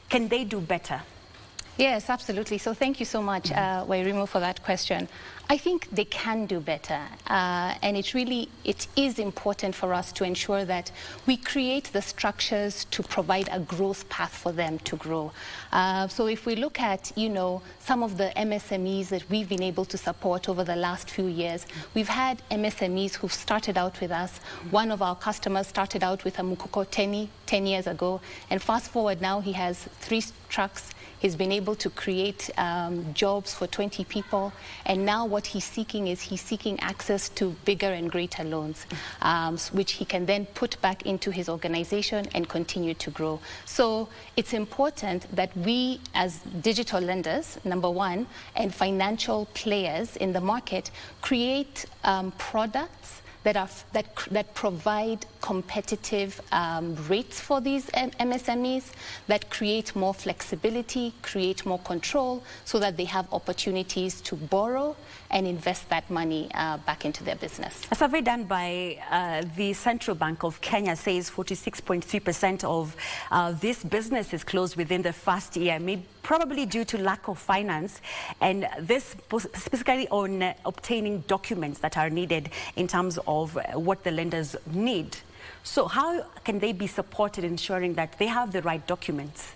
Can they do better? Yes, absolutely. So thank you so much, Wairimu, for that question. I think they can do better, and it is important for us to ensure that we create the structures to provide a growth path for them to grow. So if we look at, some of the MSMEs that we've been able to support over the last few years, we've had MSMEs who've started out with us. One of our customers started out with a mukokoteni 10 years ago, and fast forward now he has 3 trucks. He's been able to create jobs for 20 people, and now what he's seeking access to bigger and greater loans, which he can then put back into his organization and continue to grow. So it's important that we, as digital lenders, number one, and financial players in the market, create products that provide competitive rates for these MSMEs, that create more flexibility, create more control, so that they have opportunities to borrow and invest that money back into their business. A survey done by the Central Bank of Kenya says 46.3% of these businesses closed within the first year, probably due to lack of finance, and this specifically on obtaining documents that are needed in terms of what the lenders need. So how can they be supported in ensuring that they have the right documents?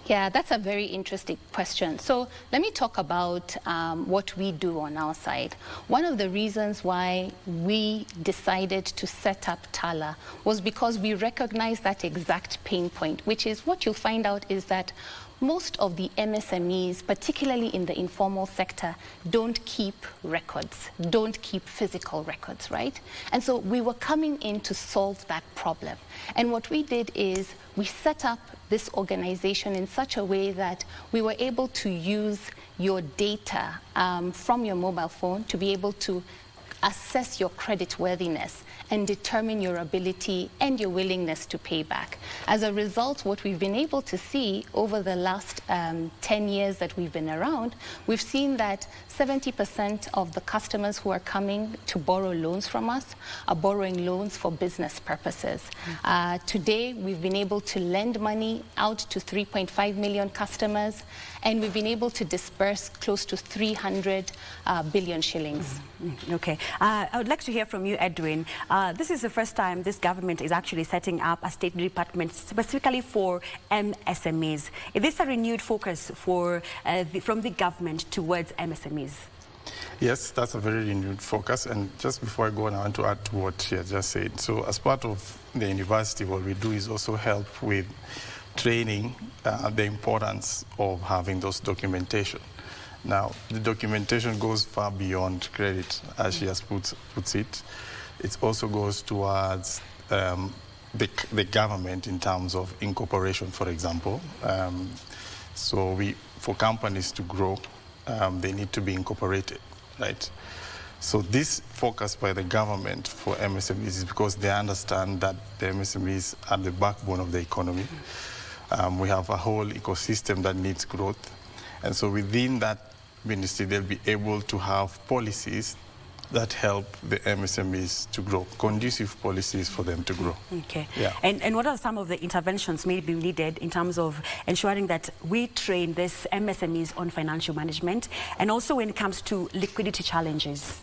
Yeah, that's a very interesting question. So let me talk about what we do on our side. One of the reasons why we decided to set up Tala was because we recognized that exact pain point, which is what you'll find out is that most of the MSMEs, particularly in the informal sector, don't keep records, don't keep physical records, right? And so we were coming in to solve that problem. And what we did is we set up this organization in such a way that we were able to use your data from your mobile phone to be able to assess your creditworthiness and determine your ability and your willingness to pay back. As a result, what we've been able to see over the last 10 years that we've been around, we've seen that 70% of the customers who are coming to borrow loans from us are borrowing loans for business purposes. Today, we've been able to lend money out to 3.5 million customers, and we've been able to disperse close to 300 billion shillings. Okay. I would like to hear from you, Edwin. This is the first time this government is actually setting up a state department specifically for MSMEs. Is this a renewed focus from the government towards MSMEs? Yes, that's a very renewed focus. And just before I go on, I want to add to what she has just said. So as part of the university, what we do is also help with training the importance of having those documentation. Now, the documentation goes far beyond credit, as she has puts it. It also goes towards the government in terms of incorporation, for example. So for companies to grow, they need to be incorporated, right? So this focus by the government for MSMEs is because they understand that the MSMEs are the backbone of the economy. We have a whole ecosystem that needs growth. And so within that ministry, they'll be able to have policies that help the MSMEs to grow, conducive policies for them to grow. Okay. Yeah. And what are some of the interventions maybe needed in terms of ensuring that we train these MSMEs on financial management, and also when it comes to liquidity challenges?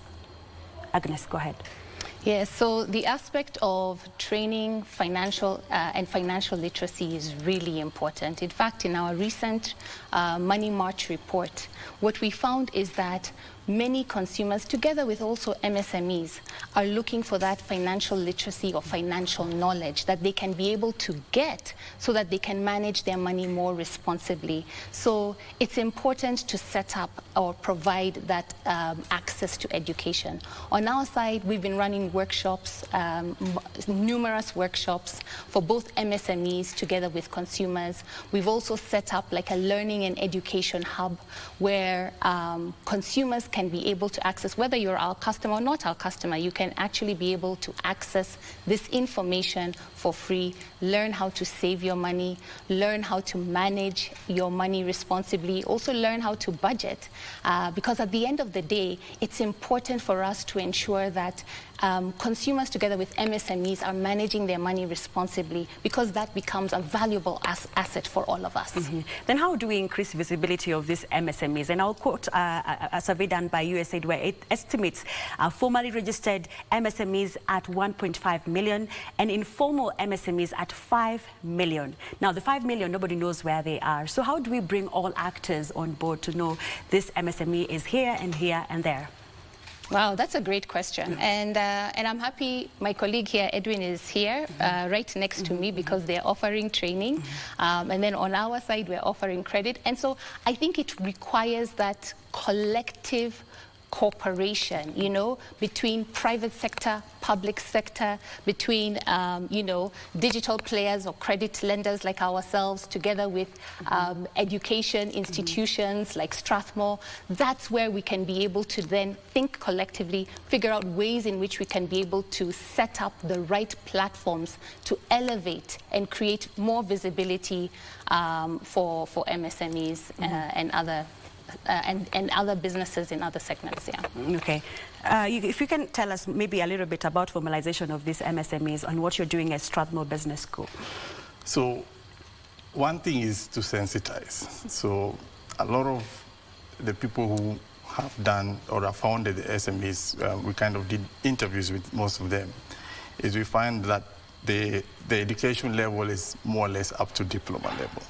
Agnes, go ahead. Yes, so the aspect of training financial literacy is really important. In fact, in our recent Money March report, what we found is that many consumers, together with also MSMEs, are looking for that financial literacy or financial knowledge that they can be able to get so that they can manage their money more responsibly. So it's important to set up or provide that access to education. On our side, we've been running workshops, numerous workshops for both MSMEs together with consumers. We've also set up like a learning and education hub where consumers can be able to access, whether you're our customer or not our customer, you can actually be able to access this information for free, learn how to save your money, learn how to manage your money responsibly, also learn how to budget. Because at the end of the day, it's important for us to ensure that consumers together with MSMEs are managing their money responsibly, because that becomes a valuable asset for all of us. Then how do we increase visibility of these MSMEs? And I'll quote a survey done by USAID where it estimates formally registered MSMEs at 1.5 million and informal MSMEs at 5 million. Now, the 5 million, nobody knows where they are. So how do we bring all actors on board to know this MSME is here and here and there? Wow, that's a great question. And I'm happy my colleague here, Edwin, is here right next to me, because they're offering training. And then on our side, we're offering credit. And so I think it requires that collective cooperation, you know, between private sector, public sector, between, you know, digital players or credit lenders like ourselves, together with education institutions like Strathmore. That's where we can be able to then think collectively, figure out ways in which we can be able to set up the right platforms to elevate and create more visibility for MSMEs and other and other businesses in other segments, yeah. Okay. If you can tell us maybe a little bit about formalization of these MSMEs and what you're doing at Strathmore Business School. So one thing is to sensitize. So a lot of the people who have done or have founded the SMEs, we kind of did interviews with most of them, is we find that the education level is more or less up to diploma level.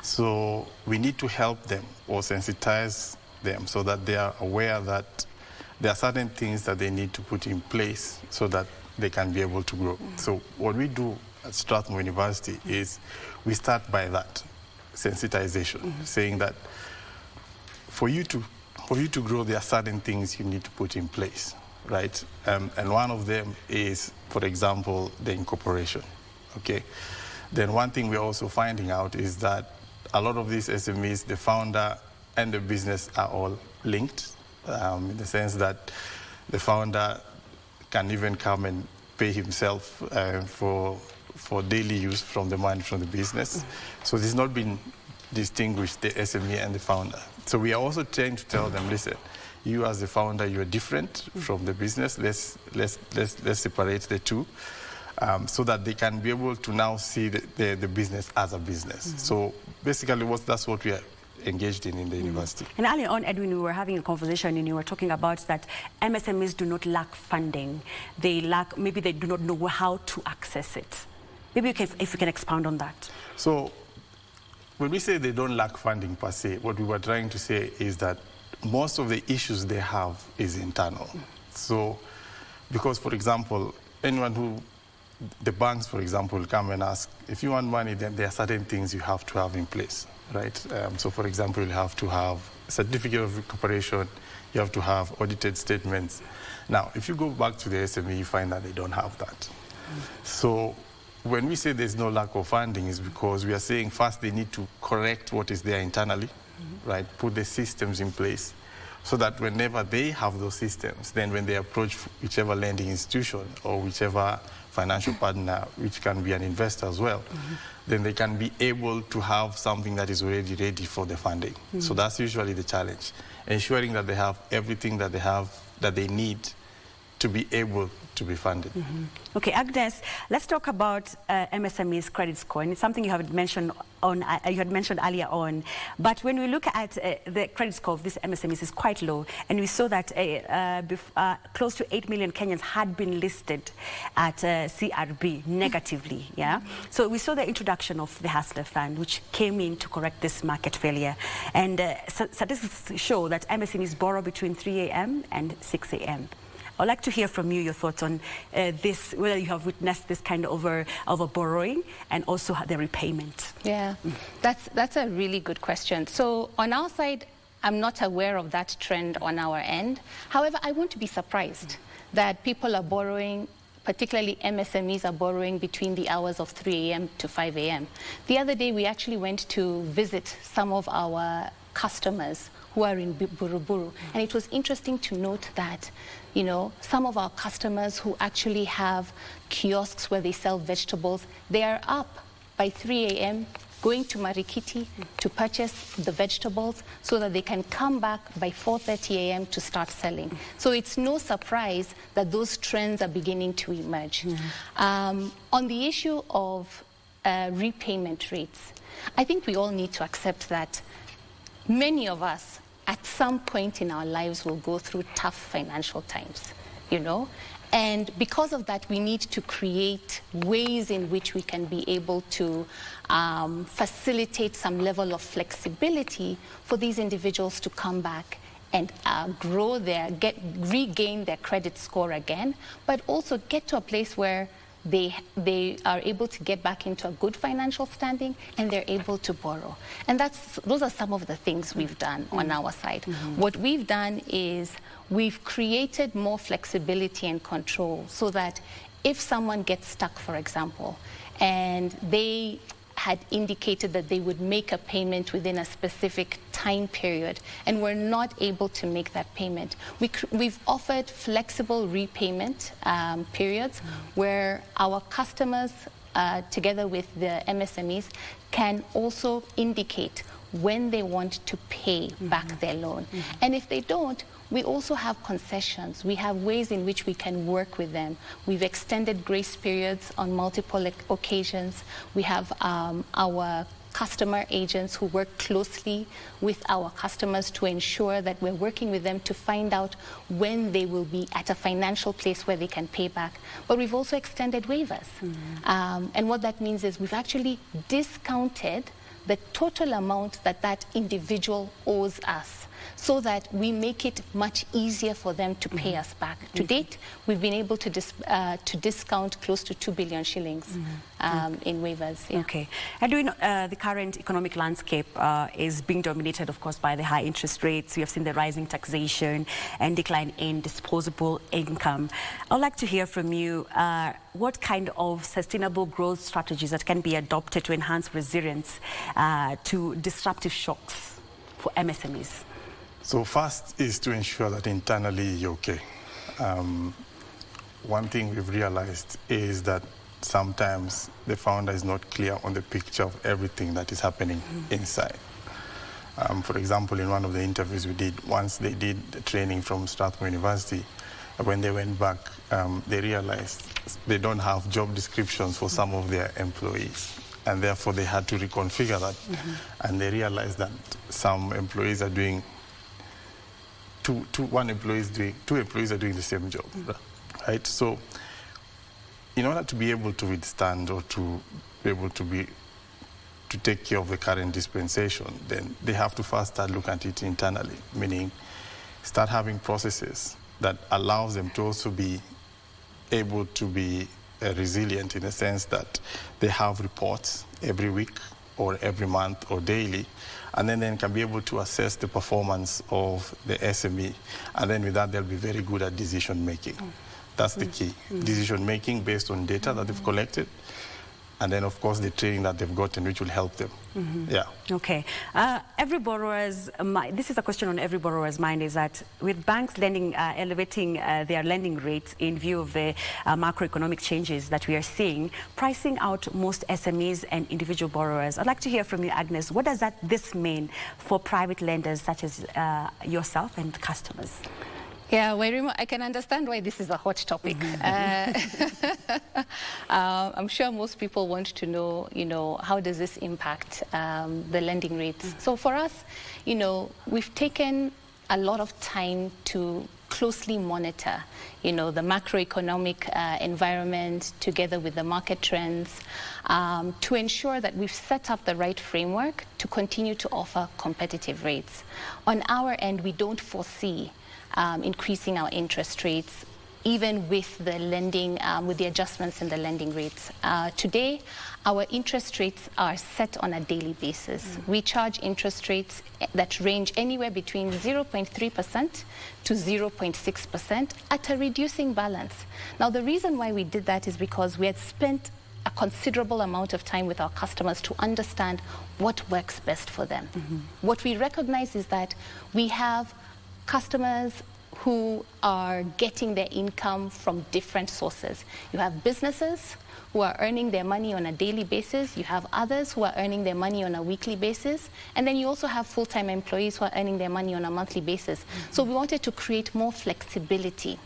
So we need to help them or sensitize them so that they are aware that there are certain things that they need to put in place so that they can be able to grow. So what we do at Strathmore University is we start by that sensitization, saying that for you to grow, there are certain things you need to put in place, right? And one of them is, for example, the incorporation, okay? Then one thing we're also finding out is that a lot of these SMEs, the founder and the business are all linked, in the sense that the founder can even come and pay himself for daily use from the money from the business. So it's not been distinguished, the SME and the founder. So we are also trying to tell them, listen, you as the founder, you're different from the business. Let's separate the two. So that they can be able to now see the business as a business. So basically that's what we are engaged in the university. And earlier on, Edwin, we were having a conversation and you were talking about that MSMEs do not lack funding. Maybe they do not know how to access it. Maybe if you can expound on that. So when we say they don't lack funding per se, what we were trying to say is that most of the issues they have is internal. So because, for example, the banks, for example, will come and ask, if you want money, then there are certain things you have to have in place, right? So, for example, you'll have to have a certificate of incorporation, you have to have audited statements. Now, if you go back to the SME, you find that they don't have that. So, when we say there's no lack of funding, is because we are saying first they need to correct what is there internally, right? Put the systems in place, so that whenever they have those systems, then when they approach whichever lending institution or whichever financial partner, which can be an investor as well, then they can be able to have something that is already ready for the funding. So that's usually the challenge, ensuring that they have everything that they need to be able to be funded. Okay, Agnes, let's talk about MSME's credit score. And it's something you had mentioned earlier on. But when we look at the credit score of these MSMEs, is quite low. And we saw that close to 8 million Kenyans had been listed at CRB negatively. Yeah. So we saw the introduction of the Hustler Fund, which came in to correct this market failure. And statistics show that MSMEs borrow between 3 a.m. and 6 a.m. I'd like to hear from you your thoughts on this, whether you have witnessed this kind of a borrowing and also the repayment. Yeah, that's a really good question. So on our side, I'm not aware of that trend on our end. However, I won't be surprised that people are borrowing, particularly MSMEs are borrowing between the hours of 3 a.m. to 5 a.m. The other day, we actually went to visit some of our customers who are in Buruburu. And it was interesting to note that, you know, some of our customers who actually have kiosks where they sell vegetables, they are up by 3 a.m., going to Marikiti to purchase the vegetables so that they can come back by 4:30 a.m. to start selling. So it's no surprise that those trends are beginning to emerge. On the issue of repayment rates, I think we all need to accept that many of us at some point in our lives will go through tough financial times, you know? And because of that, we need to create ways in which we can be able to facilitate some level of flexibility for these individuals to come back and regain their credit score again, but also get to a place where they are able to get back into a good financial standing and they're able to borrow. And those are some of the things we've done on our side. What we've done is we've created more flexibility and control so that if someone gets stuck, for example, and they had indicated that they would make a payment within a specific time period and were not able to make that payment, we've offered flexible repayment periods where our customers, together with the MSMEs, can also indicate when they want to pay back their loan. And if they don't, we also have concessions. We have ways in which we can work with them. We've extended grace periods on multiple occasions. We have our customer agents who work closely with our customers to ensure that we're working with them to find out when they will be at a financial place where they can pay back. But we've also extended waivers. And what that means is we've actually discounted the total amount that that individual owes us, so that we make it much easier for them to pay us back. To date, we've been able to discount close to 2 billion shillings in waivers. Yeah. Okay. And do we know, the current economic landscape is being dominated, of course, by the high interest rates. We have seen the rising taxation and decline in disposable income. I'd like to hear from you what kind of sustainable growth strategies that can be adopted to enhance resilience to disruptive shocks for MSMEs. So first is to ensure that internally you're okay. One thing we've realized is that sometimes the founder is not clear on the picture of everything that is happening inside. For example, in one of the interviews we did, once they did the training from Strathmore University, when they went back, they realized they don't have job descriptions for some of their employees. And therefore they had to reconfigure that. And they realized that some employees are doing two employees are doing the same job, right? So in order to be able to withstand or to be able to take care of the current dispensation, then they have to first start looking at it internally, meaning start having processes that allows them to also be able to be resilient in the sense that they have reports every week or every month or daily, and then can be able to assess the performance of the SME. And then with that, they'll be very good at decision making. That's the key. Decision making based on data that they've collected. And then, of course, the training that they've gotten, which will help them. Yeah. Okay. Every borrower's this is a question on every borrower's mind, is that with banks lending, elevating their lending rates in view of the macroeconomic changes that we are seeing, pricing out most SMEs and individual borrowers. I'd like to hear from you, Agnes. What does this mean for private lenders such as yourself and customers? Yeah, I can understand why this is a hot topic. I'm sure most people want to know, how does this impact the lending rates? So for us, we've taken a lot of time to closely monitor, the macroeconomic environment together with the market trends to ensure that we've set up the right framework to continue to offer competitive rates. On our end, we don't foresee increasing our interest rates, even with the lending, with the adjustments in the lending rates. Today, our interest rates are set on a daily basis. We charge interest rates that range anywhere between 0.3% to 0.6% at a reducing balance. Now, the reason why we did that is because we had spent a considerable amount of time with our customers to understand what works best for them. What we recognize is that we have customers who are getting their income from different sources. You have businesses who are earning their money on a daily basis. You have others who are earning their money on a weekly basis. And then you also have full-time employees who are earning their money on a monthly basis. So we wanted to create more flexibility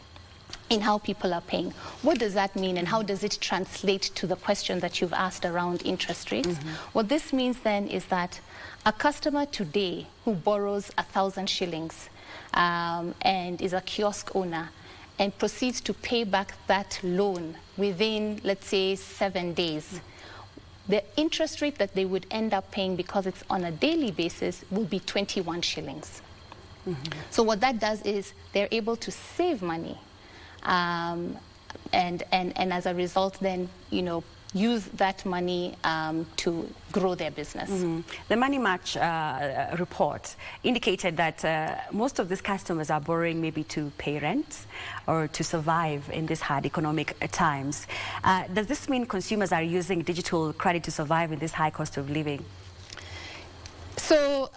in how people are paying. What does that mean, and how does it translate to the question that you've asked around interest rates? What this means then is that a customer today who borrows 1,000 shillings and is a kiosk owner and proceeds to pay back that loan within, let's say, 7 days, the interest rate that they would end up paying, because it's on a daily basis, will be 21 shillings. So what that does is they're able to save money, and as a result then, use that money to grow their business. The Money Match report indicated that most of these customers are borrowing maybe to pay rent or to survive in these hard economic times. Does this mean consumers are using digital credit to survive in this high cost of living? So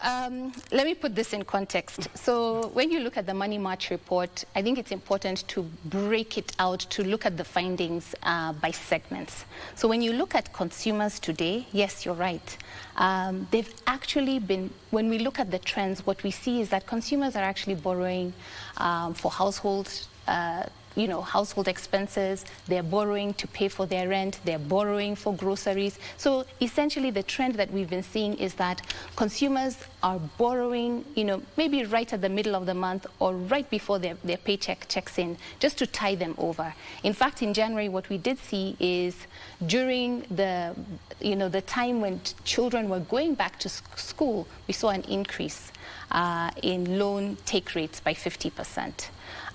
let me put this in context. So when you look at the Money March report, I think it's important to break it out, to look at the findings by segments. So when you look at consumers today, yes, you're right. They've actually been, when we look at the trends, what we see is that consumers are actually borrowing for households, household expenses. They're borrowing to pay for their rent. They're borrowing for groceries. So essentially the trend that we've been seeing is that consumers are borrowing, maybe right at the middle of the month or right before their paycheck checks in, just to tie them over. In fact, in January, what we did see is during the time when children were going back to school, we saw an increase in loan take rates by 50%.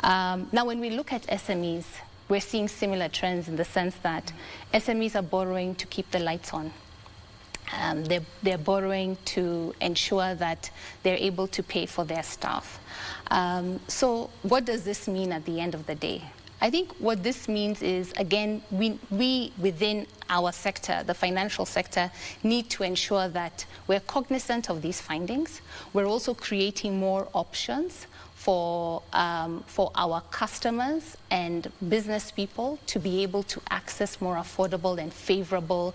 Now, when we look at SMEs, we're seeing similar trends in the sense that SMEs are borrowing to keep the lights on. They're borrowing to ensure that they're able to pay for their staff. So what does this mean at the end of the day? I think what this means is, again, we within our sector, the financial sector, need to ensure that we're cognizant of these findings. We're also creating more options for our customers and business people to be able to access more affordable and favorable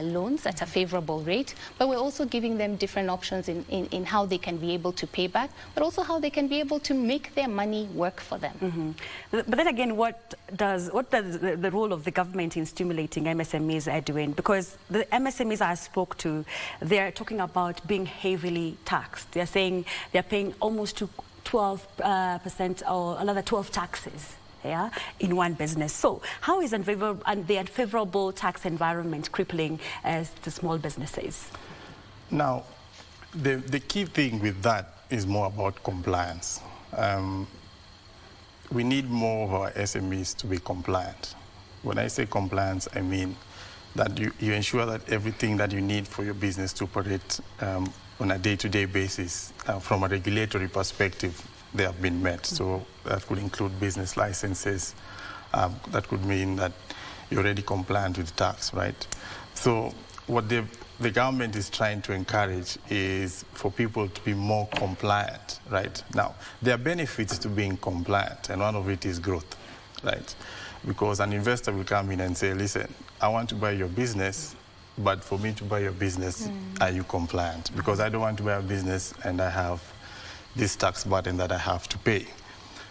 loans at a favorable rate. But we're also giving them different options in how they can be able to pay back, but also how they can be able to make their money work for them. But then again, what does the role of the government in stimulating MSMEs doing? Because the MSMEs I spoke to, they're talking about being heavily taxed. They're saying they're paying almost to 12% or another 12 taxes in one business. So how is the unfavorable tax environment crippling the small businesses? Now, the key thing with that is more about compliance. We need more of our SMEs to be compliant. When I say compliance, I mean that you ensure that everything that you need for your business to operate on a day-to-day basis, from a regulatory perspective, they have been met. So that could include business licenses. That could mean that you're already compliant with tax, right? So what the government is trying to encourage is for people to be more compliant, right? Now, there are benefits to being compliant, and one of it is growth, right? Because an investor will come in and say, listen, I want to buy your business, but for me to buy your business, are you compliant? Because I don't want to buy a business and I have this tax burden that I have to pay.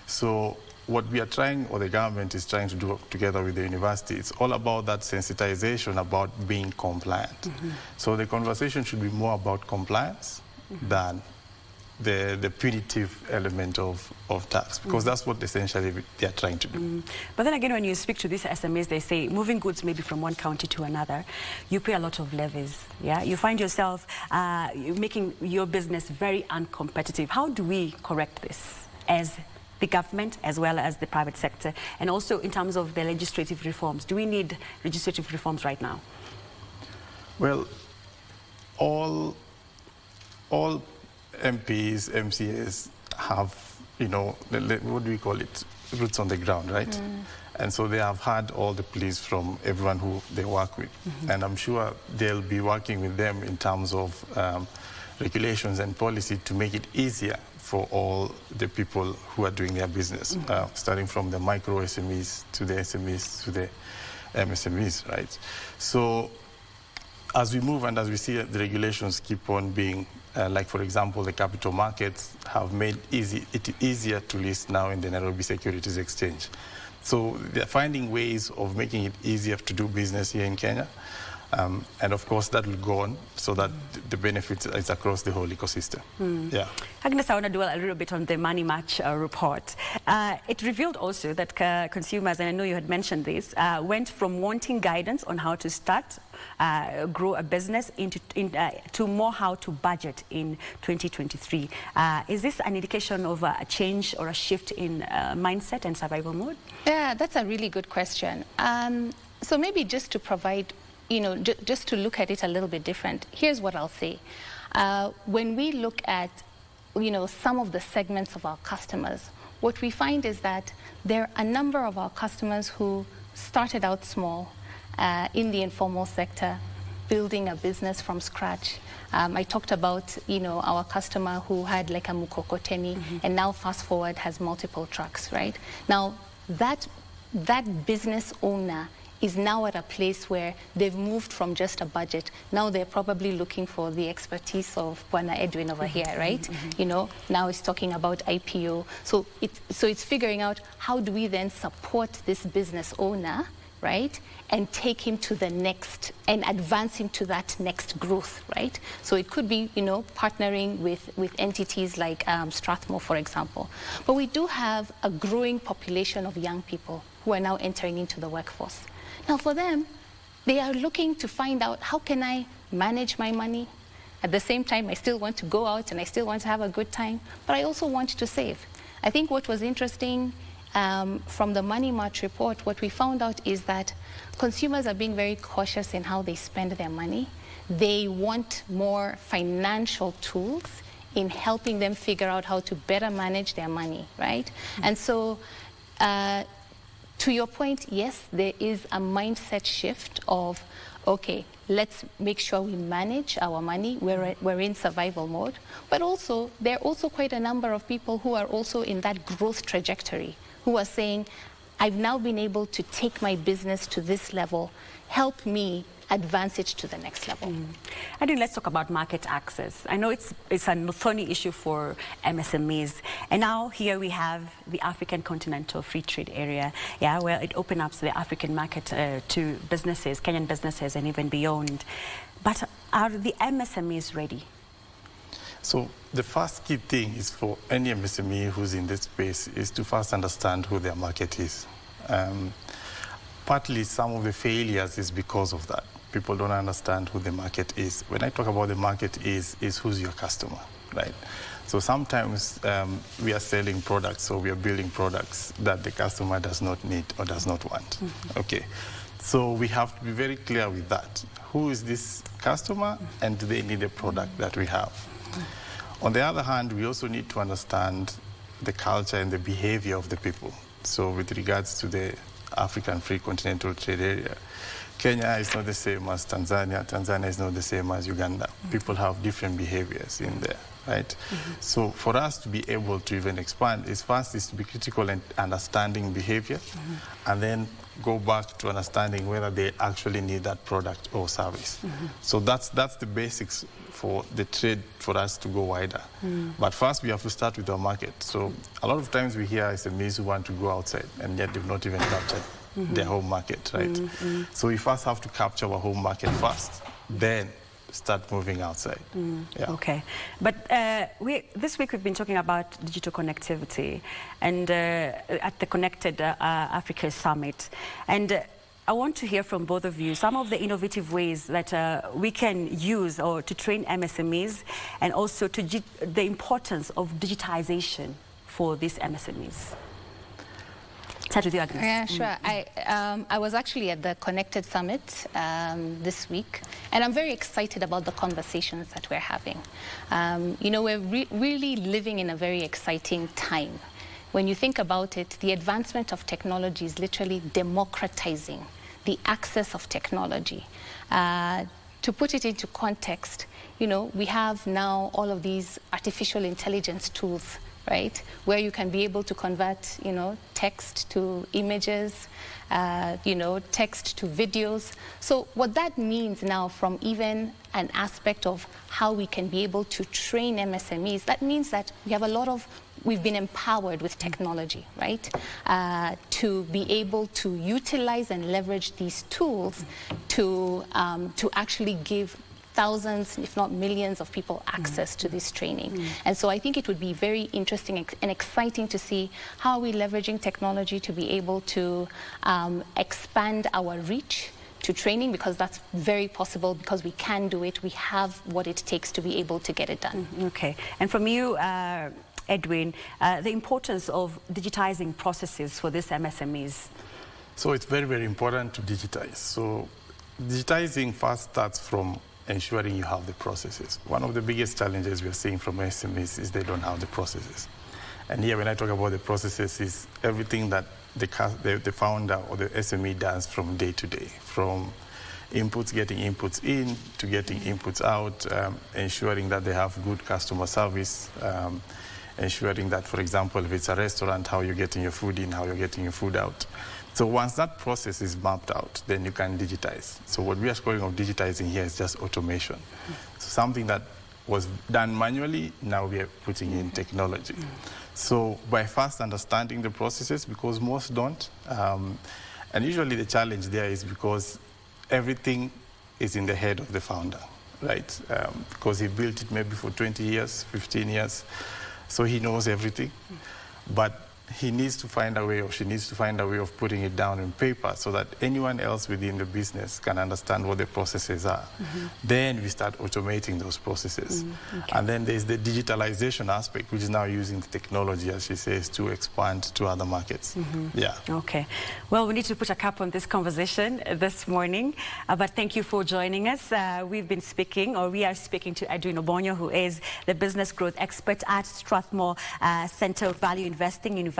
So what we are trying, or the government is trying to do together with the university, it's all about that sensitization about being compliant. So the conversation should be more about compliance than the punitive element of tax, because that's what essentially they are trying to do. But then again, when you speak to these SMEs, they say moving goods maybe from one county to another, you pay a lot of levies. You find yourself making your business very uncompetitive. How do we correct this as the government as well as the private sector, and also in terms of the legislative reforms? Do we need legislative reforms right now? Well, all MPs, MCAs have, what do we call it, roots on the ground, right? And so they have had all the pleas from everyone who they work with. And I'm sure they'll be working with them in terms of regulations and policy to make it easier for all the people who are doing their business, starting from the micro SMEs to the SMEs to the MSMEs, right? So as we move and as we see the regulations keep on being, like for example, the capital markets have made it easier to list now in the Nairobi Securities Exchange. So they're finding ways of making it easier to do business here in Kenya. And of course, that will go on so that the benefit is across the whole ecosystem. Yeah. Agnes, I want to dwell a little bit on the Money Match report. It revealed also that consumers, and I know you had mentioned this, went from wanting guidance on how to start, grow a business to more how to budget in 2023. Is this an indication of a change or a shift in mindset and survival mode? Yeah, that's a really good question. So maybe just to provide, just to look at it a little bit different, here's what I'll say. When we look at, some of the segments of our customers, what we find is that there are a number of our customers who started out small in the informal sector, building a business from scratch. I talked about, our customer who had like a mukokoteni, and now fast forward has multiple trucks, right? Now, that business owner is now at a place where they've moved from just a budget. Now they're probably looking for the expertise of Bwana Edwin over here, right? Now it's talking about IPO. So it's figuring out how do we then support this business owner, right? And take him to the next, and advance him to that next growth, right? So it could be, partnering with entities like Strathmore, for example. But we do have a growing population of young people who are now entering into the workforce. Now for them, they are looking to find out, how can I manage my money? At the same time, I still want to go out and I still want to have a good time, but I also want to save. I think what was interesting from the Money Match report, what we found out is that consumers are being very cautious in how they spend their money. They want more financial tools in helping them figure out how to better manage their money, right? And so, to your point, yes, there is a mindset shift of, okay, let's make sure we manage our money. We're in survival mode. But also, there are also quite a number of people who are also in that growth trajectory, who are saying, I've now been able to take my business to this level, help me advance it to the next level. I think let's talk about market access. I know it's a thorny issue for MSMEs. And now here we have the African Continental Free Trade Area, where it opens up the African market to businesses, Kenyan businesses, and even beyond. But are the MSMEs ready? So the first key thing is for any MSME who's in this space is to first understand who their market is. Partly some of the failures is because of that. People don't understand who the market is. When I talk about the market is who's your customer, right? So sometimes we are selling products or we are building products that the customer does not need or does not want. Okay, so we have to be very clear with that. Who is this customer and do they need a product that we have? On the other hand, we also need to understand the culture and the behavior of the people. So with regards to the African Free Continental Trade Area, Kenya is not the same as Tanzania. Tanzania is not the same as Uganda. People have different behaviors in there, right? So for us to be able to even expand, first is to be critical and understanding behavior, and then go back to understanding whether they actually need that product or service. So that's the basics for the trade for us to go wider. But first we have to start with our market. So a lot of times we hear SMEs who want to go outside and yet they've not even captured their home market, right? So we first have to capture our home market first, then start moving outside. Okay, but this week we've been talking about digital connectivity and at the Connected Africa Summit. And I want to hear from both of you some of the innovative ways that we can use or to train MSMEs, and also to the importance of digitization for these MSMEs. Start with you, Agnes. Yeah, sure. I was actually at the Connected Summit this week, and I'm very excited about the conversations that we're having. We're really living in a very exciting time. When you think about it, the advancement of technology is literally democratizing the access of technology. To put it into context, we have now all of these artificial artificial intelligence tools, right? Where you can be able to convert, text to images, text to videos. So what that means now, from even an aspect of how we can be able to train MSMEs, that means that we've been empowered with technology, right? To be able to utilize and leverage these tools to actually give thousands, if not millions of people access to this training. And so I think it would be very interesting and exciting to see how we're leveraging technology to be able to expand our reach to training, because that's very possible, because we can do it. We have what it takes to be able to get it done. Okay. And from you, Edwin, the importance of digitizing processes for these MSMEs. So it's very, very important to digitize. So digitizing first starts from ensuring you have the processes. One of the biggest challenges we are seeing from SMEs is they don't have the processes. And here, when I talk about the processes, is everything that the founder or the SME does from day to day, from getting inputs in to getting inputs out, ensuring that they have good customer service, ensuring that, for example, if it's a restaurant, how you're getting your food in, how you're getting your food out. So once that process is mapped out, then you can digitize. So what we are calling of digitizing here is just automation. So something that was done manually, now we are putting in technology. So by first understanding the processes, because most don't, and usually the challenge there is because everything is in the head of the founder, right? Because he built it maybe for 20 years, 15 years, so he knows everything. But he needs to find a way, or she needs to find a way of putting it down in paper so that anyone else within the business can understand what the processes are. Then we start automating those processes. Okay. And then there's the digitalization aspect, which is now using technology, as she says, to expand to other markets. Yeah. Okay. Well, we need to put a cap on this conversation this morning, but thank you for joining us. We are speaking to Edwin Obonyo, who is the business growth expert at Strathmore Center of Value Investing University,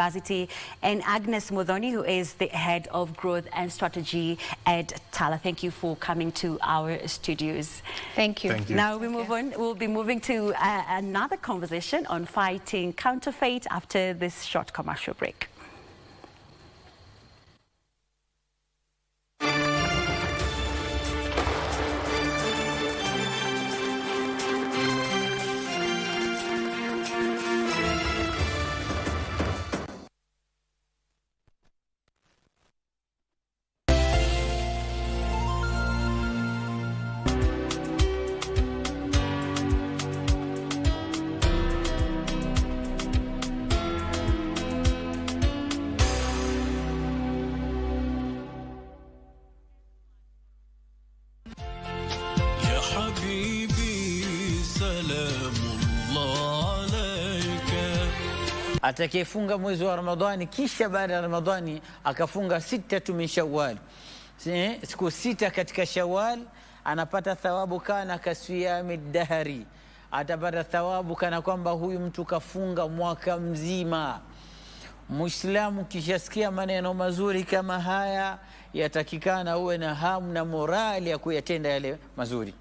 and Agnes Modoni, who is the head of growth and strategy at Tala. Thank you for coming to our studios. Thank you. Thank you. Now we move on. We'll be moving to another conversation on fighting counterfeit after this short commercial break. Atakayefunga mwezi wa Ramadhani kisha baada ya Ramadhani akafunga 6 min Shawwal, siku 6 katika Shawwal, anapata thawabu kana kasiyami dahari, atapata thawabu kana kwamba huyu mtu kafunga mwaka mzima. Muislamu kishasikia maneno mazuri kama haya, yatakikana uwe na hamu na morali ya kuyatenda yale mazuri.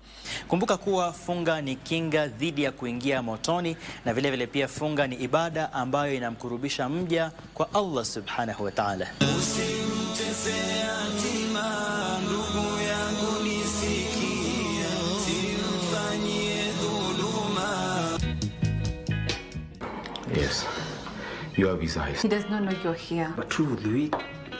Kumbuka kuwa funga ni kinga dhidi ya kuingia motoni, na vile vile pia funga ni ibada ambayo inamkurubisha mja kwa Allah subhanahu wa ta'ala. Yes, you have his eyes. He does not know you're here. But truly, we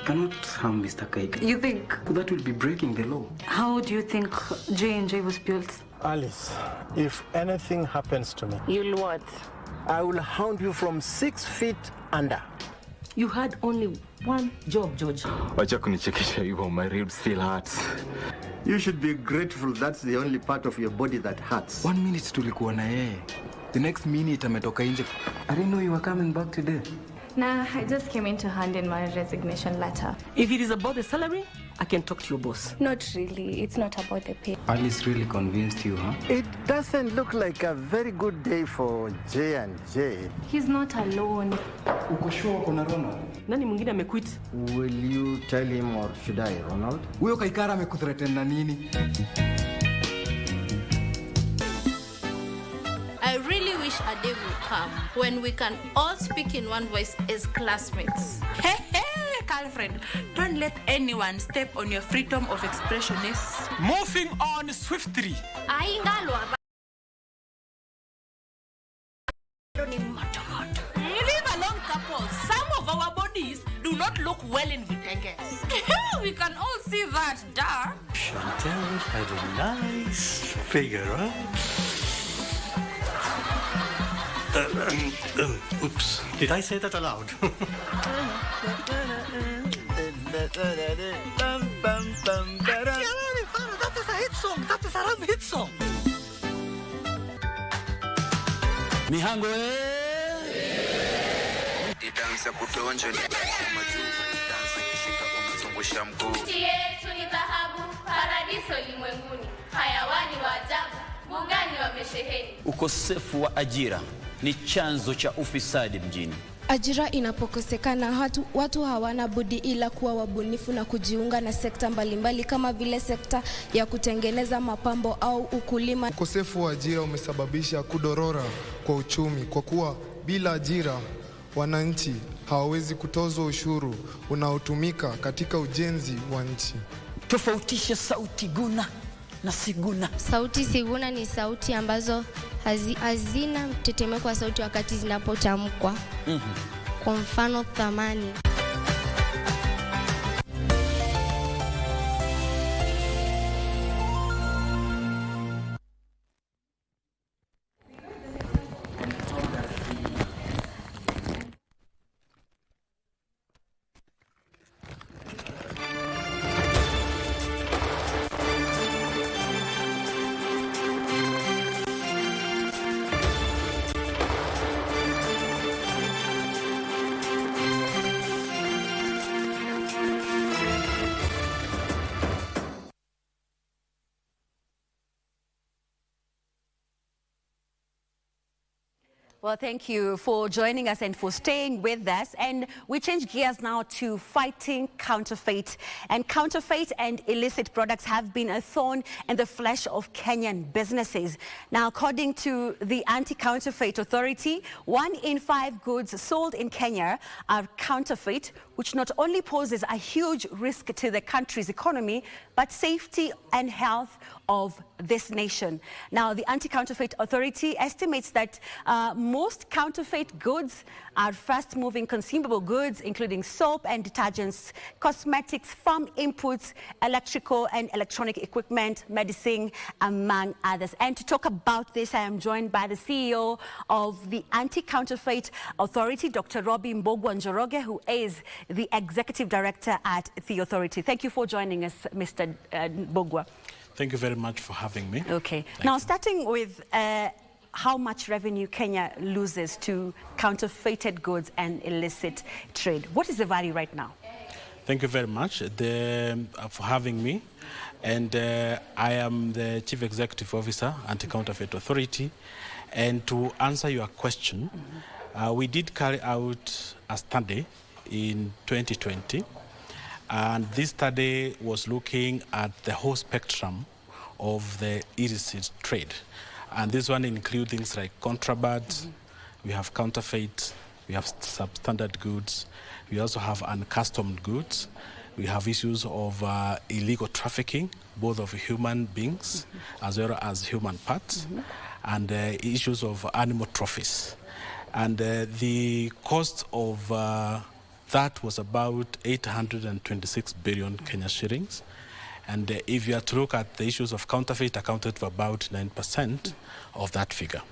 cannot harm Mr. Kaika. You think? That will be breaking the law. How do you think J&J was built? Alice, if anything happens to me, You'll what? I will hound you from 6 feet under. You had only one job, George. Wacha kunichekesha hivyo, my ribs still hurts. You should be grateful that's the only part of your body that hurts. 1 minute tulikuwa na yeye. The next minute ametoka nje. I didn't know you were coming back today. Nah, I just came in to hand in my resignation letter. If it is about the salary, I can talk to your boss. Not really. It's not about the pay. Alice really convinced you, huh? It doesn't look like a very good day for J&J. He's not alone. Uko sure kuna Ronald? Nani mwingine amequit? Will you tell him or should I, Ronald? Huyo Kaikara amekuthreaten na nini? I really wish wish a day will come when we can all speak in one voice as classmates. Hey, girlfriend, don't let anyone step on your freedom of expression. Moving on swiftly. Leave alone couples. Some of our bodies do not look well in Vitenges. We can all see that, duh. Chantel had a nice figure, huh? Oops, did I say that aloud? That is a hit song. That is a rap hit song. Mihango Idansa kutonja ni majuu, idansa kishika umezungusha mguu. Nchi yetu ni dhahabu, paradiso limwenguni, hayawani wa ajabu, mbugani wamesheheni. Ukosefu wa ajira ni chanzo cha ufisadi mjini. Ajira inapokosekana, watu hawana budi ila kuwa wabunifu na kujiunga na sekta mbalimbali kama vile sekta ya kutengeneza mapambo au ukulima. Ukosefu wa ajira umesababisha kudorora kwa uchumi, kwa kuwa bila ajira wananchi hawawezi kutozwa ushuru unaotumika katika ujenzi wa nchi. Tofautisha sauti guna na siguna. Sauti siguna ni sauti ambazo hazina mtetemeko wa sauti wakati zinapotamkwa. Kwa mfano thamani. Well, thank you for joining us and for staying with us. And we change gears now to fighting counterfeit. And counterfeit and illicit products have been a thorn in the flesh of Kenyan businesses. Now, according to the Anti-Counterfeit Authority, 1 in 5 goods sold in Kenya are counterfeit, which not only poses a huge risk to the country's economy, but safety and health of this nation. Now, the Anti-Counterfeit Authority estimates that most counterfeit goods are fast-moving consumable goods, including soap and detergents, cosmetics, farm inputs, electrical and electronic equipment, medicine, among others. And to talk about this, I am joined by the CEO of the Anti-Counterfeit Authority, Dr. Robbie Mbogwa-Njoroge, who is the Executive Director at the Authority. Thank you for joining us, Mr. Mbogwa. Thank you very much for having me. Okay. Now, starting with how much revenue Kenya loses to counterfeited goods and illicit trade. What is the value right now? Thank you very much for having me. And I am the Chief Executive Officer, Anti-Counterfeit Authority. And to answer your question, we did carry out a study in 2020. And this study was looking at the whole spectrum of the illicit trade. And this one includes things like contraband, we have counterfeit, we have substandard goods, we also have uncustomed goods, we have issues of illegal trafficking, both of human beings as well as human parts, and issues of animal trophies. And the cost of that was about 826 billion Kenya shillings. And if you are to look at the issues of counterfeit, accounted for about 9% of that figure.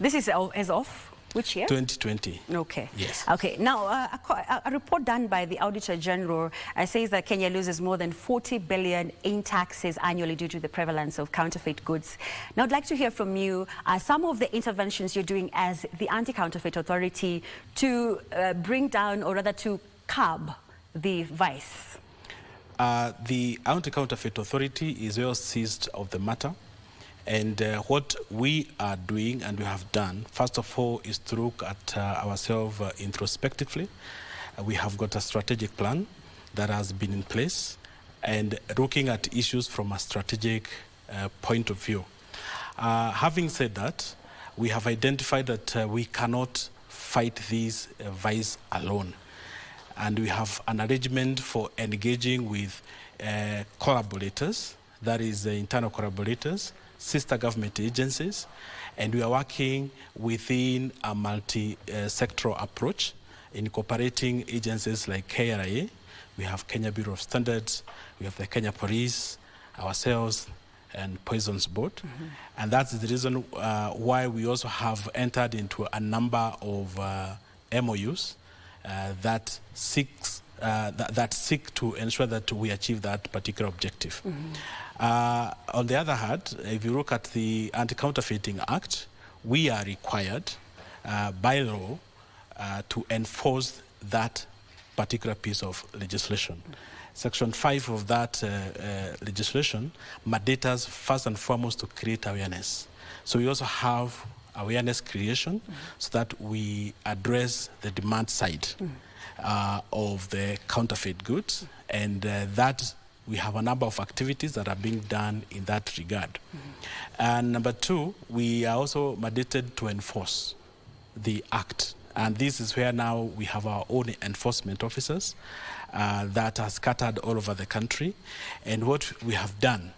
This is as of which year? 2020. Okay. Yes. Okay. Now, a report done by the Auditor General says that Kenya loses more than 40 billion in taxes annually due to the prevalence of counterfeit goods. Now, I'd like to hear from you some of the interventions you're doing as the Anti-Counterfeit Authority to bring down, or rather to curb, the vice. The Anti-Counterfeit Authority is well seized of the matter. And what we are doing and we have done, first of all, is to look at ourselves introspectively. We have got a strategic plan that has been in place and looking at issues from a strategic point of view. Having said that, we have identified that we cannot fight this vice alone. And we have an arrangement for engaging with collaborators, that is internal collaborators, sister government agencies, and we are working within a multi-sectoral approach, incorporating agencies like KRA, we have Kenya Bureau of Standards, we have the Kenya Police, ourselves, and Poisons Board. And that's the reason why we also have entered into a number of MOUs that seek to ensure that we achieve that particular objective. On the other hand, if you look at the Anti-Counterfeiting Act, we are required by law to enforce that particular piece of legislation. Section 5 of that legislation mandates us first and foremost to create awareness. So we also have awareness creation so that we address the demand side of the counterfeit goods, and that we have a number of activities that are being done in that regard. And number two, we are also mandated to enforce the act. And this is where now we have our own enforcement officers that are scattered all over the country. And what we have done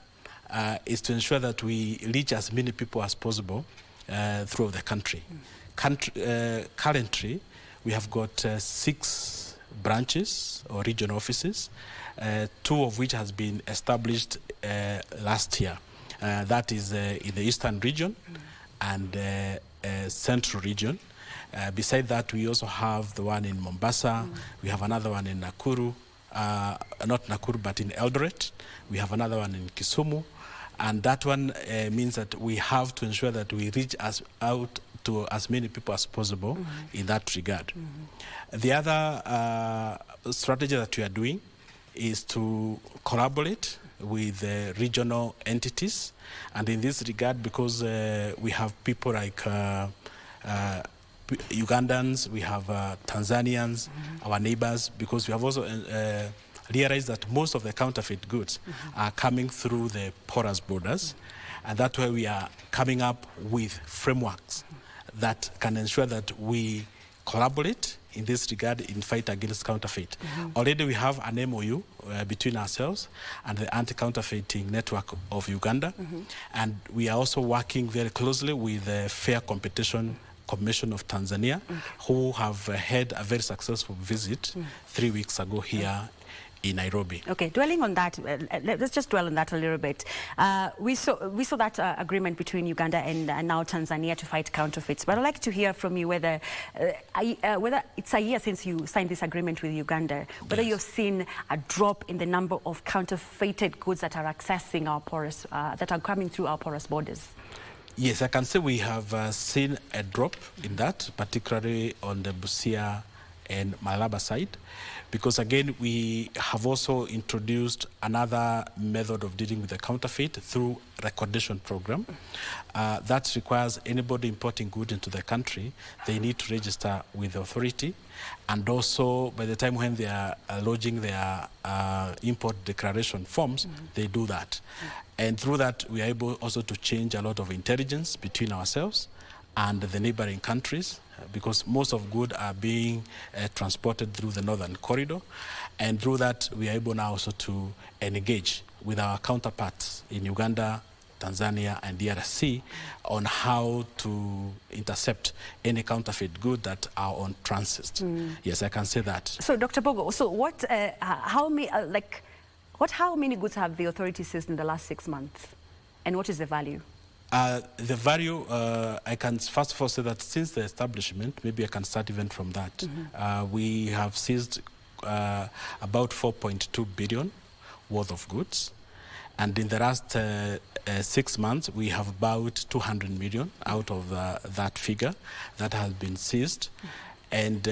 is to ensure that we reach as many people as possible throughout the country. Currently, we have got 6 branches or regional offices, 2 of which has been established last year. That is in the Eastern region and Central region. Beside that, we also have the one in Mombasa. We have another one in Nakuru, not Nakuru, but in Eldoret. We have another one in Kisumu. And that one means that we have to ensure that we reach out to as many people as possible in that regard. The other strategy that we are doing is to collaborate with regional entities. And in this regard, because we have people like Ugandans, we have Tanzanians, our neighbors, because we have also realized that most of the counterfeit goods are coming through the porous borders, and that's why we are coming up with frameworks that can ensure that we collaborate in this regard in fight against counterfeit. Already we have an MOU between ourselves and the Anti-Counterfeiting Network of Uganda, and we are also working very closely with the Fair Competition Commission of Tanzania, who have had a very successful visit 3 weeks ago here in Nairobi. Okay, dwelling on that, let's just dwell on that a little bit. We saw that agreement between Uganda and now Tanzania to fight counterfeits. But I'd like to hear from you whether it's a year since you signed this agreement with Uganda, whether you've seen a drop in the number of counterfeited goods that are accessing our porous, that are coming through our porous borders. Yes, I can say we have seen a drop in that, particularly on the Busia and Malaba side, because again, we have also introduced another method of dealing with the counterfeit through recordation program. That requires anybody importing goods into the country, they need to register with the authority, and also by the time when they are lodging their import declaration forms, they do that. And through that, we are able also to change a lot of intelligence between ourselves and the neighboring countries, because most of goods are being transported through the northern corridor. And through that, we are able now also to engage with our counterparts in Uganda, Tanzania, and DRC on how to intercept any counterfeit goods that are on transit. Yes, I can say that. So, Dr. Bogo, so how many goods have the authorities seized in the last 6 months? And what is the value? The value, I can first of all say that since the establishment, maybe I can start even from that, we have seized about 4.2 billion worth of goods. And in the last 6 months, we have about 200 million out of that figure that has been seized. And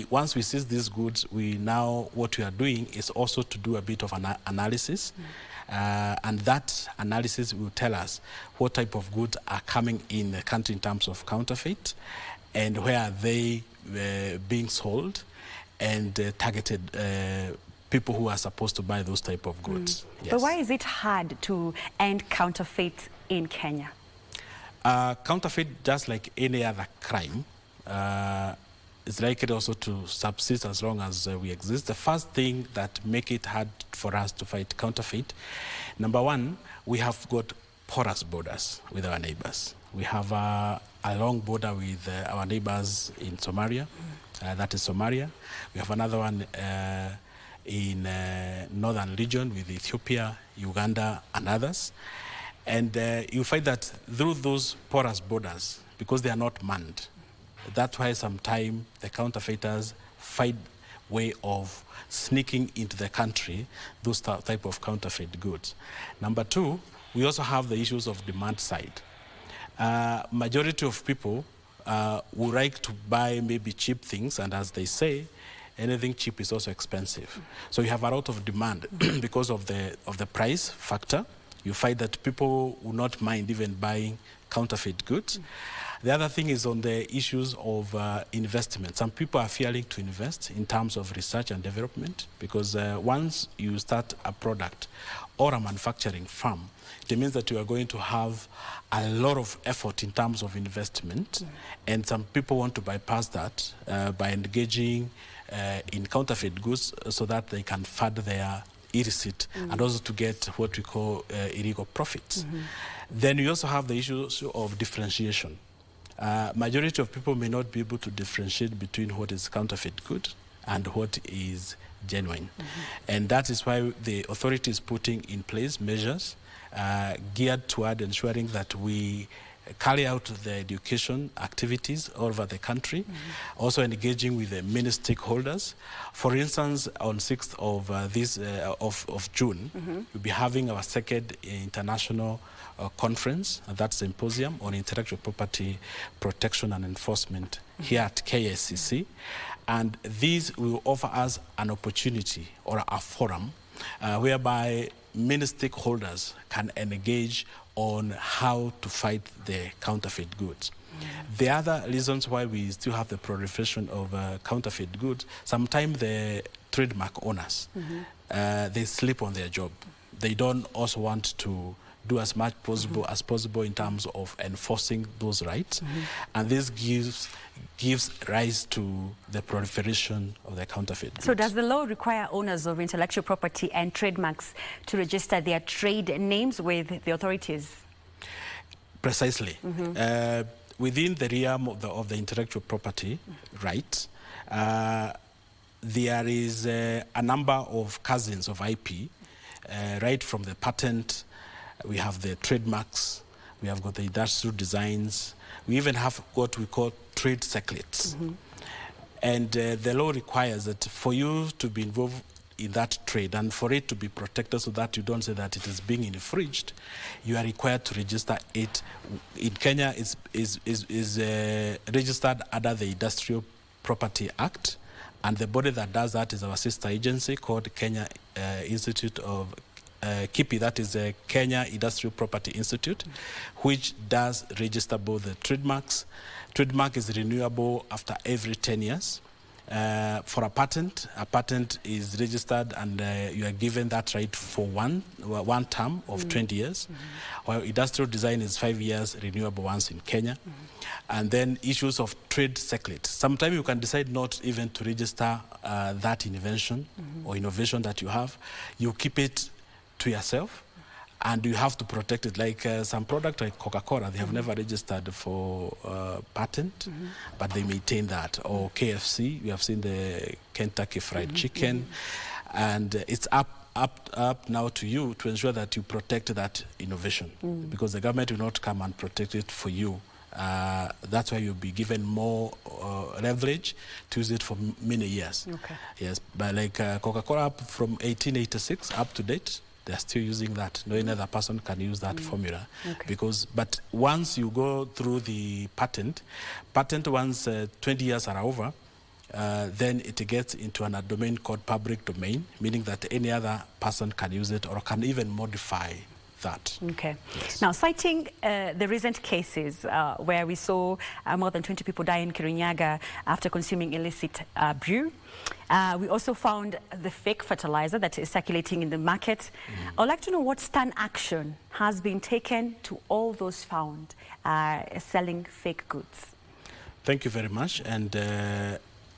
once we seize these goods, what we are doing is also to do a bit of analysis. And that analysis will tell us what type of goods are coming in the country in terms of counterfeit, and where are they being sold, and targeted people who are supposed to buy those type of goods. Yes. But why is it hard to end counterfeit in Kenya? Counterfeit, just like any other crime, is likely also to subsist as long as we exist. The first thing that make it hard for us to fight counterfeit, number one, we have got porous borders with our neighbors. We have a long border with our neighbors in Somalia, that is Somalia. We have another one in northern region with Ethiopia, Uganda, and others. And you find that through those porous borders, because they are not manned, that's why sometimes the counterfeiters find way of sneaking into the country those type of counterfeit goods. Number two, we also have the issues of demand side. Majority of people would like to buy maybe cheap things, and as they say, anything cheap is also expensive. So you have a lot of demand because of the price factor. You find that people will not mind even buying counterfeit goods. The other thing is on the issues of investment. Some people are fearing to invest in terms of research and development because once you start a product or a manufacturing firm, it means that you are going to have a lot of effort in terms of investment, and some people want to bypass that by engaging in counterfeit goods so that they can fund their illicit and also to get what we call illegal profits. Then you also have the issue of differentiation. Majority of people may not be able to differentiate between what is counterfeit good and what is genuine. And that is why the authority is putting in place measures geared toward ensuring that we carry out the education activities all over the country, also engaging with the many stakeholders. For instance, on 6th of June, we'll be having our second international conference, that symposium on intellectual property protection and enforcement here at KSCC. And this will offer us an opportunity or a forum whereby many stakeholders can engage on how to fight the counterfeit goods. The other reasons why we still have the proliferation of counterfeit goods, sometimes the trademark owners, they sleep on their job. They don't also want to do as much as possible in terms of enforcing those rights. And this gives rise to the proliferation of the counterfeit goods. So does the law require owners of intellectual property and trademarks to register their trade names with the authorities? Precisely. Within the realm of the intellectual property rights, there is a number of cousins of IP, right from the patent, we have the trademarks, we have got the industrial designs, we even have what we call trade secrets. And the law requires that for you to be involved in that trade and for it to be protected so that you don't say that it is being infringed, you are required to register it. In Kenya, is registered under the Industrial Property Act, and the body that does that is our sister agency called Kenya Institute of KIPI, that is the Kenya Industrial Property Institute, which does register both the trademarks. Trademark is renewable after every 10 years. For a patent is registered and you are given that right for one term of 20 years, while industrial design is 5 years, renewable once in Kenya. And then issues of trade secret. Sometimes you can decide not even to register that invention or innovation that you have. You keep it to yourself, and you have to protect it. Like some product like Coca-Cola, they have never registered for patent, but they maintain that. Or KFC, you have seen the Kentucky Fried Chicken, and it's up now to you to ensure that you protect that innovation, because the government will not come and protect it for you. That's why you'll be given more leverage to use it for many years. Yes, but like Coca-Cola from 1886 up to date, they're still using that. No other person can use that formula. But once you go through the patent once 20 years are over, then it gets into a domain called public domain, meaning that any other person can use it or can even modify that. Okay. Now, citing the recent cases where we saw more than 20 people die in Kirinyaga after consuming illicit brew, we also found the fake fertilizer that is circulating in the market. I would like to know what stern action has been taken to all those found selling fake goods. Thank you very much. And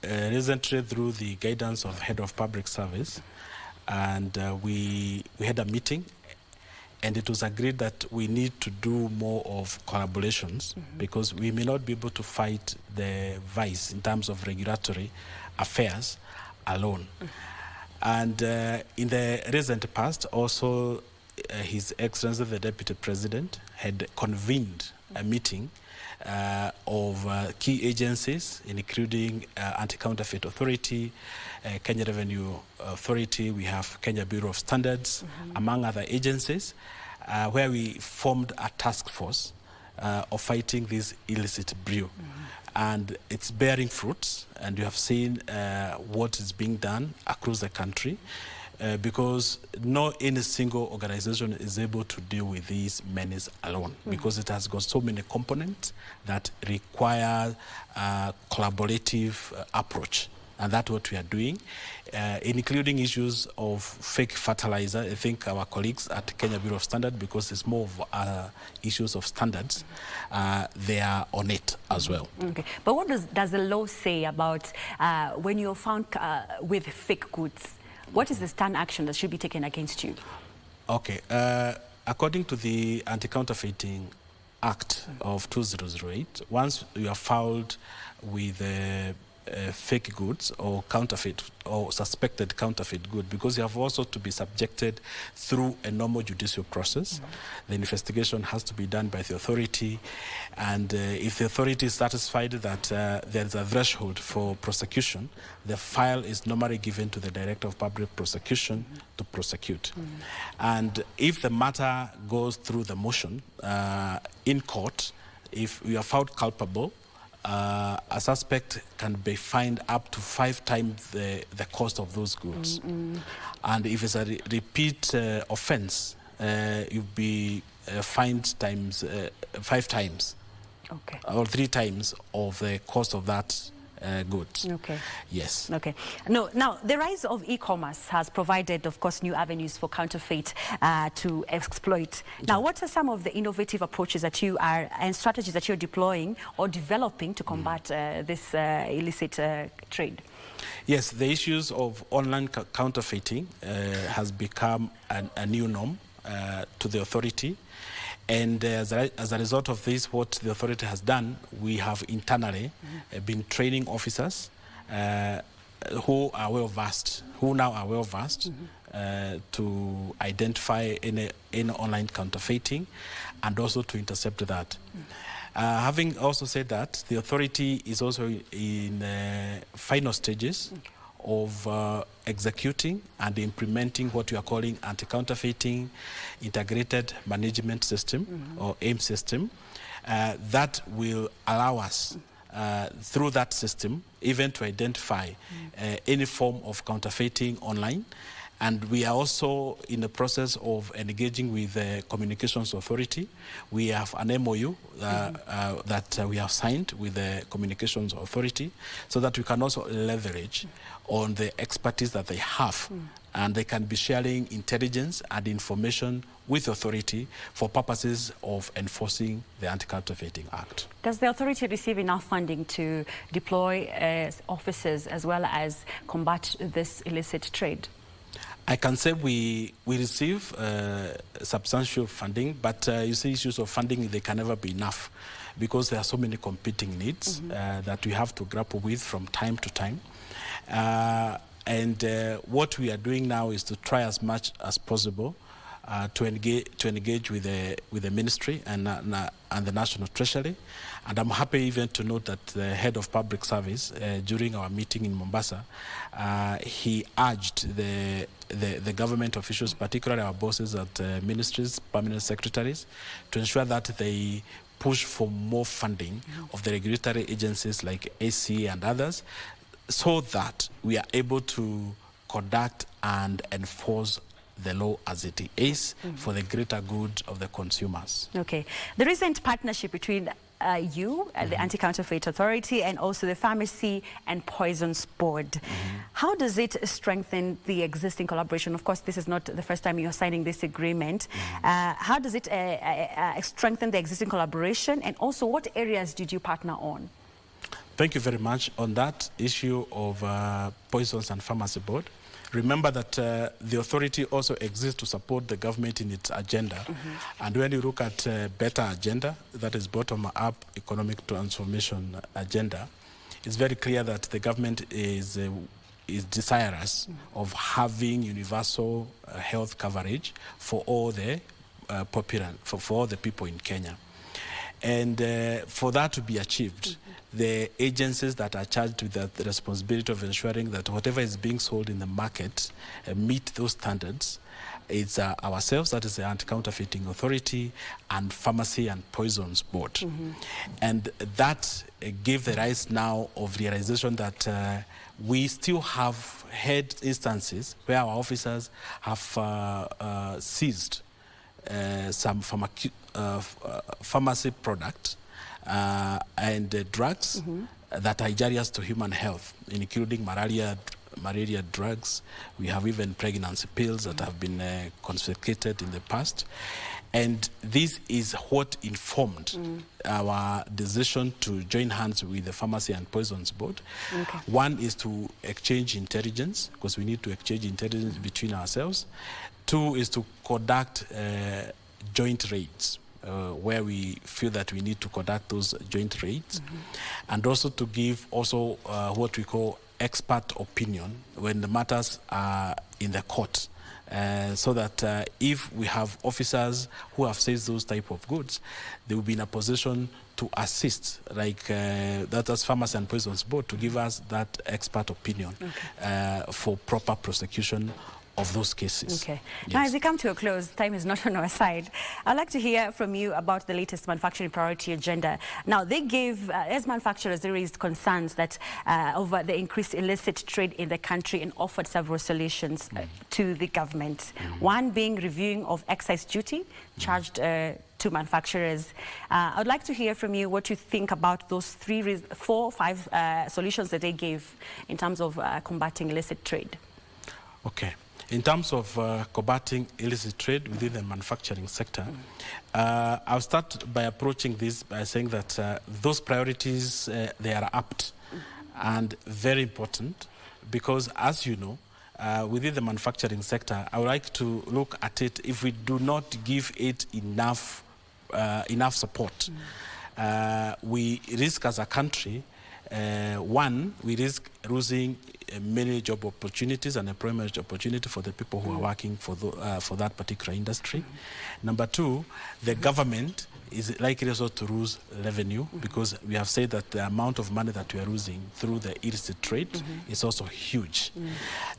recently, through the guidance of Head of Public Service, and we had a meeting, and it was agreed that we need to do more of collaborations because we may not be able to fight the vice in terms of regulatory affairs alone. And in the recent past, also His Excellency the Deputy President had convened a meeting of key agencies, including Anti-Counterfeit Authority, Kenya Revenue Authority, we have Kenya Bureau of Standards, among other agencies, where we formed a task force of fighting this illicit brew. And it's bearing fruits, and you have seen what is being done across the country. Because no any single organization is able to deal with these menace alone, because it has got so many components that require a collaborative approach. And that's what we are doing, including issues of fake fertilizer. I think our colleagues at Kenya Bureau of Standards, because it's more of issues of standards, they are on it as well. Okay. But what does the law say about when you're found with fake goods? What is the stern action that should be taken against you? Okay. According to the Anti-Counterfeiting Act of 2008, once you are found with fake goods or counterfeit or suspected counterfeit good, because you have also to be subjected through a normal judicial process. The investigation has to be done by the authority, and if the authority is satisfied that there is a threshold for prosecution, the file is normally given to the Director of Public Prosecution to prosecute. And if the matter goes through the motion in court, if we are found culpable, a suspect can be fined up to 5 times the cost of those goods. And if it's a repeat offense, you'll be fined times 5 times, or 3 times of the cost of that goods. Okay. Yes. Okay. No. Now, the rise of e-commerce has provided, of course, new avenues for counterfeit to exploit. Now, what are some of the innovative approaches that you are and strategies that you're deploying or developing to combat this illicit trade? Yes, the issues of online counterfeiting has become a new norm to the authority. And as a result of this, what the authority has done, we have internally been training officers who are well-versed, who now are well-versed to identify any online counterfeiting and also to intercept that. Having also said that, the authority is also in final stages of executing and implementing what we are calling anti-counterfeiting integrated management system, or AIM system, that will allow us through that system even to identify any form of counterfeiting online. And we are also in the process of engaging with the Communications Authority. We have an MOU that we have signed with the Communications Authority so that we can also leverage on the expertise that they have. And they can be sharing intelligence and information with the authority for purposes of enforcing the Anti-Counterfeiting Act. Does the authority receive enough funding to deploy officers as well as combat this illicit trade? I can say we receive substantial funding, but you see, issues of funding, they can never be enough because there are so many competing needs that we have to grapple with from time to time. And what we are doing now is to try as much as possible to engage with the ministry and the National Treasury. And I'm happy even to note that the Head of Public Service, during our meeting in Mombasa, he urged the government officials, particularly our bosses at ministries, permanent secretaries, to ensure that they push for more funding of the regulatory agencies like AC and others, so that we are able to conduct and enforce the law as it is for the greater good of the consumers. Okay. The recent partnership between you, the Anti-Counterfeit Authority, and also the Pharmacy and Poisons Board. How does it strengthen the existing collaboration? Of course, this is not the first time you're signing this agreement. How does it strengthen the existing collaboration? And also, what areas did you partner on? Thank you very much. On that issue of Poisons and Pharmacy Board, remember that the authority also exists to support the government in its agenda. And when you look at better agenda, that is bottom-up economic transformation agenda, it's very clear that the government is desirous of having universal health coverage for all the for all the people in Kenya. And for that to be achieved, the agencies that are charged with the responsibility of ensuring that whatever is being sold in the market meet those standards, it's ourselves, that is the Anti-Counterfeiting Authority, and Pharmacy and Poisons Board. And that gave the rise now of realization that we still have had instances where our officers have seized some pharmacy product and drugs that are injurious to human health, including malaria drugs. We have even pregnancy pills that have been confiscated in the past. And this is what informed our decision to join hands with the Pharmacy and Poisons Board. One is to exchange intelligence, because we need to exchange intelligence between ourselves. Two is to conduct joint raids, where we feel that we need to conduct those joint raids, and also to give what we call expert opinion when the matters are in the court, so that if we have officers who have seized those type of goods, they will be in a position to assist, like that as Pharmacy and Poisons Board, to give us that expert opinion for proper prosecution of those cases. Okay. Now, as we come to a close, time is not on our side. I'd like to hear from you about the latest manufacturing priority agenda. Now, they gave, as manufacturers, they raised concerns that over the increased illicit trade in the country and offered several solutions to the government. One being reviewing of excise duty charged to manufacturers. I'd like to hear from you what you think about those 5 solutions that they gave in terms of combating illicit trade. Okay. In terms of combating illicit trade within the manufacturing sector, I'll start by approaching this by saying that those priorities, they are apt and very important, because as you know, within the manufacturing sector, I would like to look at it, if we do not give it enough support, we risk as a country, one, we risk losing many job opportunities and employment opportunity for the people who are working for that particular industry. Number two, the government is likely also to lose revenue, because we have said that the amount of money that we are losing through the illicit trade is also huge.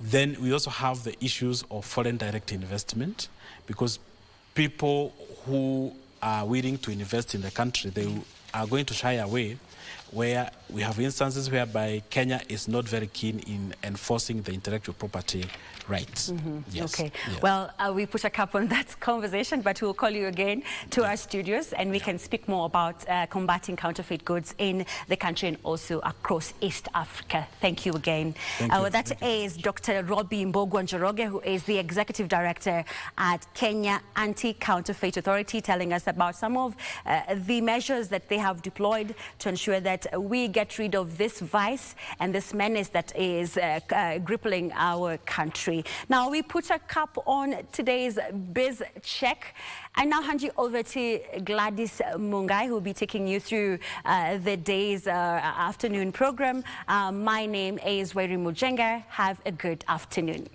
Then we also have the issues of foreign direct investment, because people who are willing to invest in the country, they are going to shy away, where we have instances whereby Kenya is not very keen in enforcing the intellectual property rights. Yes. Okay. Yes. Well, we put a cap on that conversation, but we'll call you again to our studios, and we can speak more about combating counterfeit goods in the country and also across East Africa. Thank you again. Thank you. That is Dr. Robbie Mbogwa Njoroge, who is the Executive Director at Kenya Anti-Counterfeit Authority, telling us about some of the measures that they have deployed to ensure that we get rid of this vice and this menace that is crippling our country. Now, we put a cap on today's Biz Check. I now hand you over to Gladys Mungai, who will be taking you through the day's afternoon program. My name is Njenga. Have a good afternoon.